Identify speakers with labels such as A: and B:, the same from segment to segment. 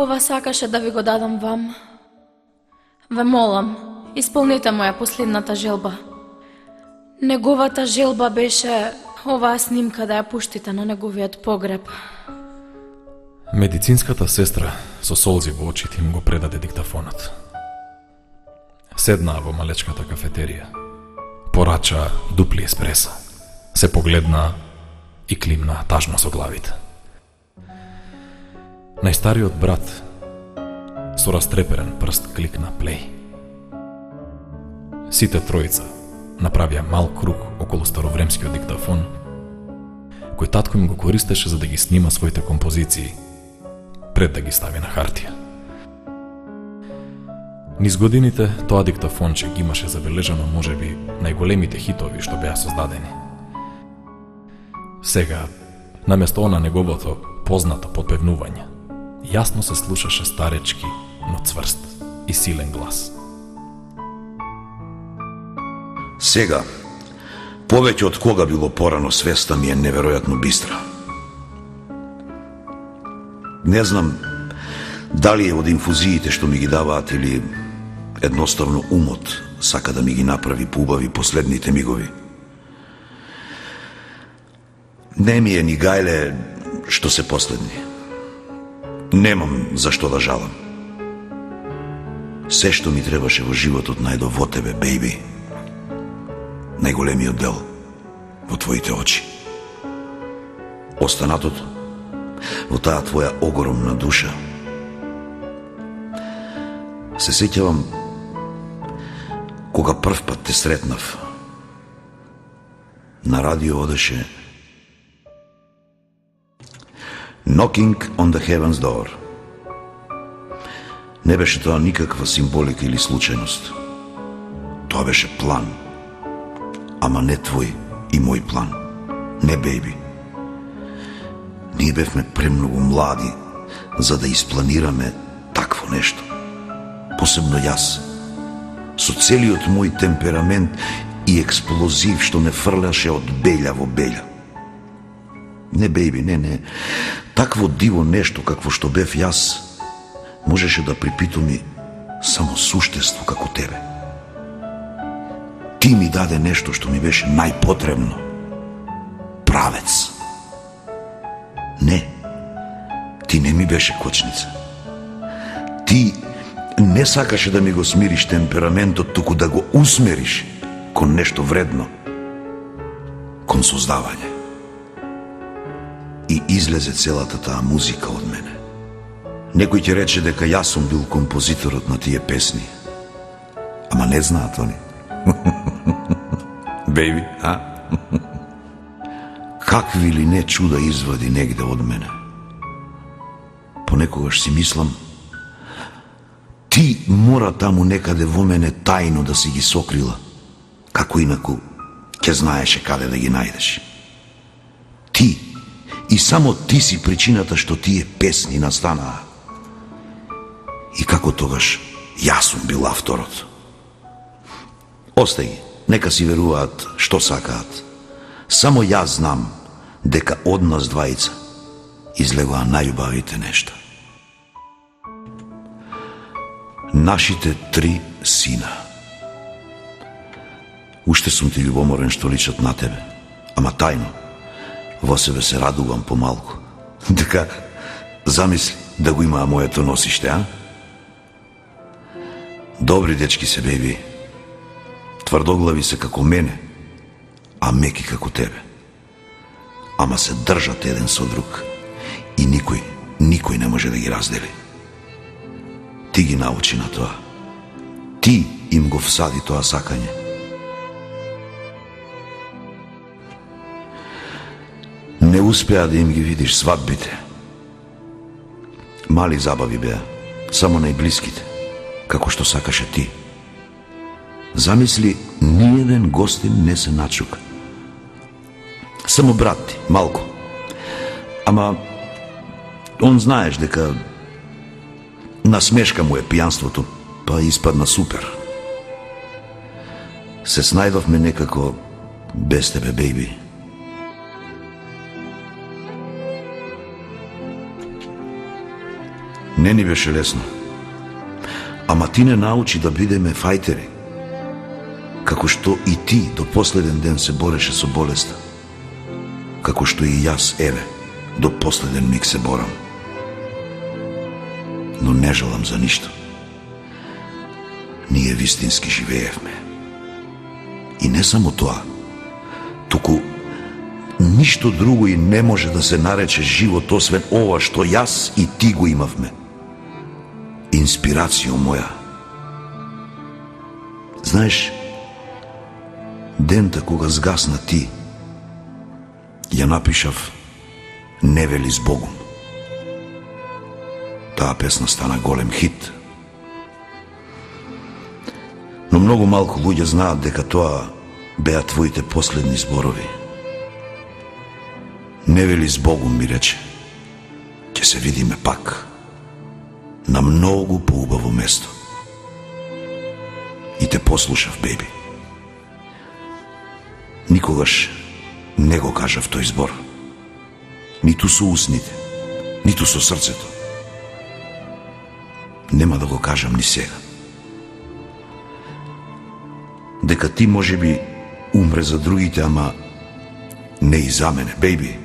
A: Ова сакаше да ви го дадам вам. Ве молам, исполнете моја последната желба. Неговата желба беше оваа снимка да ја пуштите на неговиот погреб.
B: Медицинската сестра со солзи во очите им го предаде диктафонот. Седнаа во малечката кафетерија. Порача дупли еспреса. Се погледнаа и климнаа тажно со главите. Најстариот брат со растреперен прст кликна плей. Сите тројца направија мал круг околу старовремскиот диктафон, кој татко им го користеше за да ги снима своите композиции, пред да ги стави на хартија. Низ годините, тоа диктафонче ги имаше забележано можеби најголемите хитови што беа создадени. Сега, наместо она неговото познато подпевнување, јасно се слушаше старечки, но цврст и силен глас.
C: Сега, повеќе од кога било порано, свеста ми е неверојатно бистра. Не знам дали е од инфузиите што ми ги даваат или едноставно умот сака да ми ги направи поубави последните мигови. Не ми е ни гајле што се последни. Немам за што да жалам. Се што ми требаше во животот најдов во тебе, бејби. Најголемиот дел во твоите очи. Останатото во таа твоја огромна душа. Се сеќавам кога прв пат те сретнав. На радио одеше Knocking on the Heaven's Door. Не беше тоа никаква символика или случајност. Тоа беше план. Ама не твој и мој план. Не, бејби. Ние бевме премногу млади за да испланираме такво нешто. Посебно јас. Со целиот мој темперамент и експлозив што ме фрляше од белја во белја. Не, бејби, не. Такво диво нешто какво што бев јас можеше да припитуми само суштество како тебе. Ти ми даде нешто што ми беше најпотребно. Правец. Не, ти не ми беше кочница. Ти не сакаше да ми го смириш темпераментот, туку да го усмериш кон нешто вредно, кон создавање. И излезе целата таа музика од мене. Некој ќе рече дека јас сум бил композиторот на тие песни. Ама не знаат они. Бејби, а? Какви ли не чуда извади негде од мене. Понекогаш си мислам, ти мора таму некаде во мене тајно да си ги сокрила, како инаку ќе знаеше каде да ги најдеш. Ти, и само ти си причината што тие песни настанаа. И како тогаш јас сум бил авторот. Остај ги, нека си веруваат што сакаат. Само јас знам дека од нас двајца излегоа најубавите нешта. Нашите 3 сина. Уште сум ти љубоморен што личат на тебе, ама тајно, во себе се радувам помалку. Дека, замисли да го имаа моето носиште, а? Добри дечки се, бејби. Тврдоглави се како мене, а меки како тебе. Ама се држат еден со друг и никој не може да ги раздели. Ти ги научи на тоа. Ти им го всади тоа сакање. Не успеа да им ги видиш свадбите. Мали забави беа, само најблиските, како што сакаше ти. Замисли, ниеден гостин не се начука. Само брат ти, малку. Ама, он знаеш дека насмешка му е пијанството, па испадна супер. Се снајдовме некако без тебе, бејби. Не ни беше лесно. Ама ти не научи да бидеме фајтери, како што и ти до последен ден се бореше со болеста, како што и јас, еве, до последен миг се борам. Но не желам за ништо. Ние вистински живеевме. И не само тоа, туку ништо друго и не може да се нарече живот освен ова што јас и ти го имавме. Инспирацијо моја. Знаеш, дента кога згасна ти, ја напишав "Не вели збогум". Таа песна стана голем хит. Но многу малку луѓе знаат дека тоа беа твоите последни зборови. Не вели збогум, ми рече. Ќе се видиме пак. На многу поубаво место. И те послушав, беби. Никогаш не го кажав тој збор. Ниту со усните, ниту со срцето. Нема да го кажам ни сега. Дека ти можеби умре за другите, ама не и за мене, беби.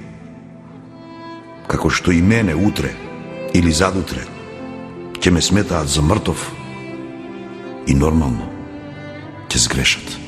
C: Како што и мене утре или задутре ќе ме сметаат за мртов и нормално ќе сгрешат.